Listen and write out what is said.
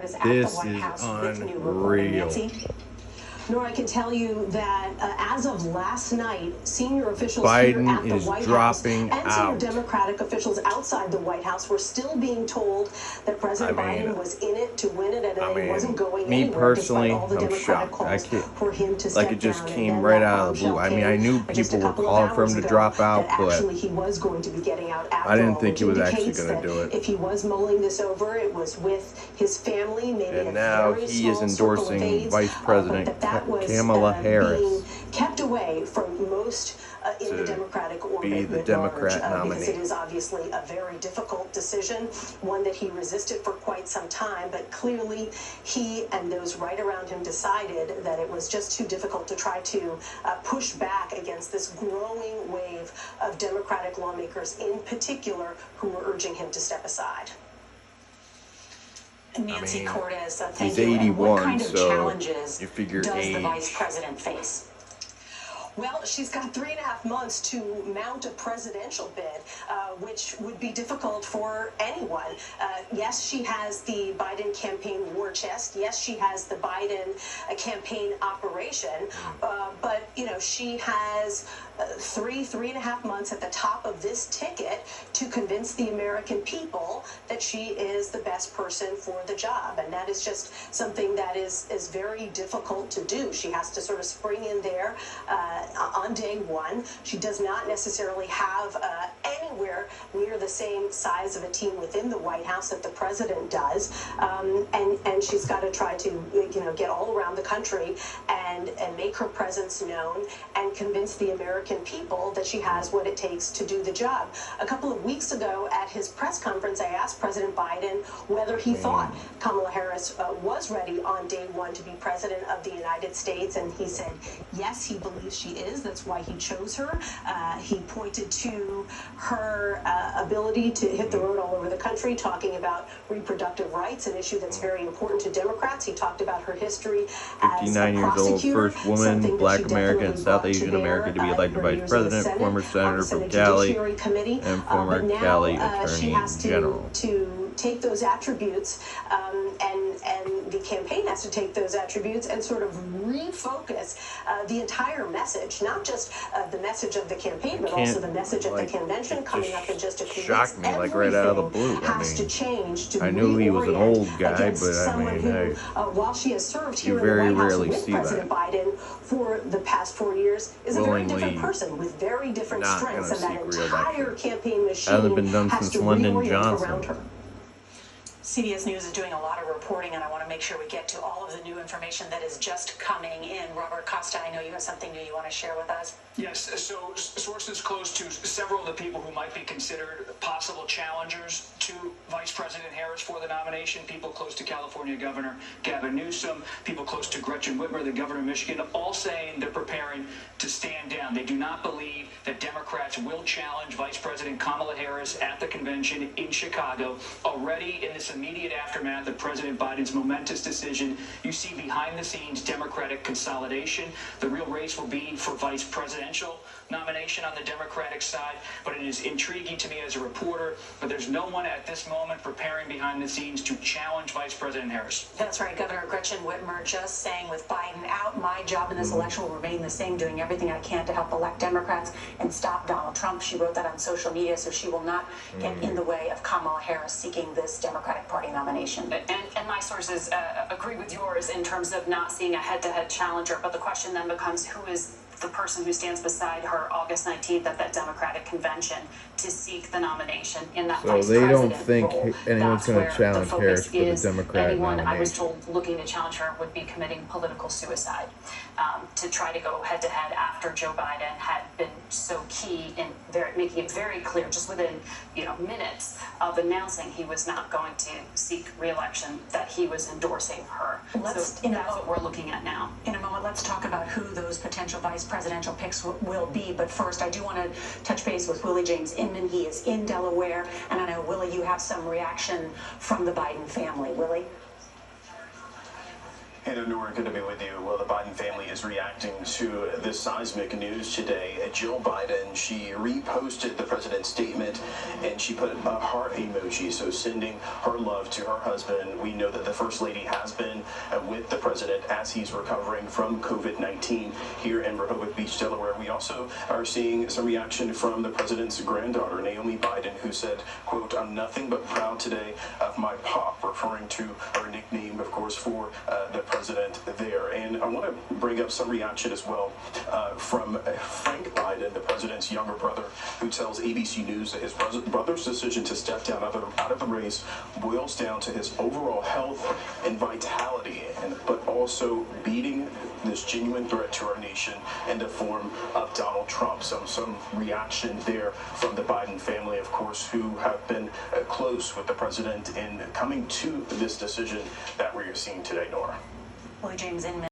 is at the White House with new reporting. Nancy? Nor I can tell you that as of last night, senior officials here at the White House and senior Democratic officials outside the White House were still being told that President Biden was in it to win it and that he wasn't going anywhere despite all the Democratic calls for him to step down. Like, it just came right out of the blue. I mean, I knew people were calling for him to drop out, but actually he was going to be getting out after I didn't think he was actually going to do it. If he was mulling this over, it was with his family, maybe and now he is endorsing Vice President Kamala Harris being kept away from most in the Democratic orbit be the Democrat nominee. Because it is obviously a very difficult decision, one that he resisted for quite some time, but clearly he and those right around him decided that it was just too difficult to try to push back against this growing wave of Democratic lawmakers in particular who were urging him to step aside. Nancy Cortez, thank you. He's 81, what kind of challenges you figure does age. The vice president face? Well, she's got 3.5 months to mount a presidential bid, which would be difficult for anyone. Yes, she has the Biden campaign war chest. Yes, she has the Biden campaign operation. But, you know, she has 3.5 months at the top of this ticket to convince the American people that she is the best person for the job. And that is just something that is very difficult to do. She has to sort of spring in there on day one. She does not necessarily have anywhere near the same size of a team within the White House that the president does. And she's got to try to, you know, get all around the country and make her presence known and convince the American people that she has what it takes to do the job. A couple of weeks ago at his press conference, I asked President Biden whether he thought Kamala Harris was ready on day one to be president of the United States, and he said yes, he believes she is. That's why he chose her. He pointed to her ability to hit the road all over the country, talking about reproductive rights, an issue that's very important to Democrats. He talked about her history as a 59 years old, first woman, Black American, and South Asian American to be elected Vice President, former senator from Cali, and former Cali Attorney General. To take those attributes, and the campaign has to take those attributes and sort of refocus the entire message, not just the message of the campaign, but also the message at the convention coming up in just a few weeks. Shocked me, like, right out of the blue. Has to change to I knew he was an old guy, but I mean, hey, while she has served here you very in the White House rarely with see President that. Biden for the past 4 years, is a very different person with very different strengths, and that entire campaign machine hasn't been done has since to Lyndon reorient Johnson. around her. CBS News is doing a lot of reporting, and I want to make sure we get to all of the new information that is just coming in. Robert Costa, I know you have something new you want to share with us. Yes, so sources close to several of the people who might be considered possible challengers to Vice President Harris for the nomination, people close to California Governor Gavin Newsom, people close to Gretchen Whitmer, the governor of Michigan, all saying they're preparing to stand down. They do not believe that Democrats will challenge Vice President Kamala Harris at the convention in Chicago. Already in this immediate aftermath of President Biden's momentous decision, you see behind the scenes Democratic consolidation. The real race will be for vice presidential nomination on the Democratic side, but it is intriguing to me as a reporter, but there's no one at this moment preparing behind the scenes to challenge Vice President Harris. That's right. Governor Gretchen Whitmer just saying, with Biden out, my job in this election will remain the same, doing everything I can to help elect Democrats and stop Donald Trump. She wrote that on social media, so she will not get in the way of Kamala Harris seeking this Democratic Party nomination. And my sources agree with yours in terms of not seeing a head-to-head challenger, but the question then becomes, who is the person who stands beside her August 19th at that Democratic convention to seek the nomination in that vice president role. So they don't think anyone's going to challenge Harris for the Democratic nomination. I was told looking to challenge her would be committing political suicide, to try to go head-to-head after Joe Biden had been so key in making it very clear, just within minutes of announcing he was not going to seek re-election, that he was endorsing her. That's what we're looking at now. In a moment, let's talk about who those potential vice presidential picks will be. But first, I do want to touch base with Willie James Inman. He is in Delaware. And I know, Willie, you have some reaction from the Biden family. Willie? Hey there, Nora. Good to be with you. Well, the Biden family is reacting to this seismic news today. Jill Biden, she reposted the president's statement and she put a heart emoji, so sending her love to her husband. We know that the First Lady has been with the president as he's recovering from COVID-19 here in Rehoboth Beach, Delaware. We also are seeing some reaction from the president's granddaughter, Naomi Biden, who said, quote, "I'm nothing but proud today of my pop," referring to her nickname, of course, for the president there. And I want to bring up some reaction as well from Frank Biden, the president's younger brother, who tells ABC News that his brother's decision to step down out of the race boils down to his overall health and vitality, but also beating this genuine threat to our nation in the form of Donald Trump. So some reaction there from the Biden family, of course, who have been close with the president in coming to this decision that we're seeing today, Nora. Well, James, in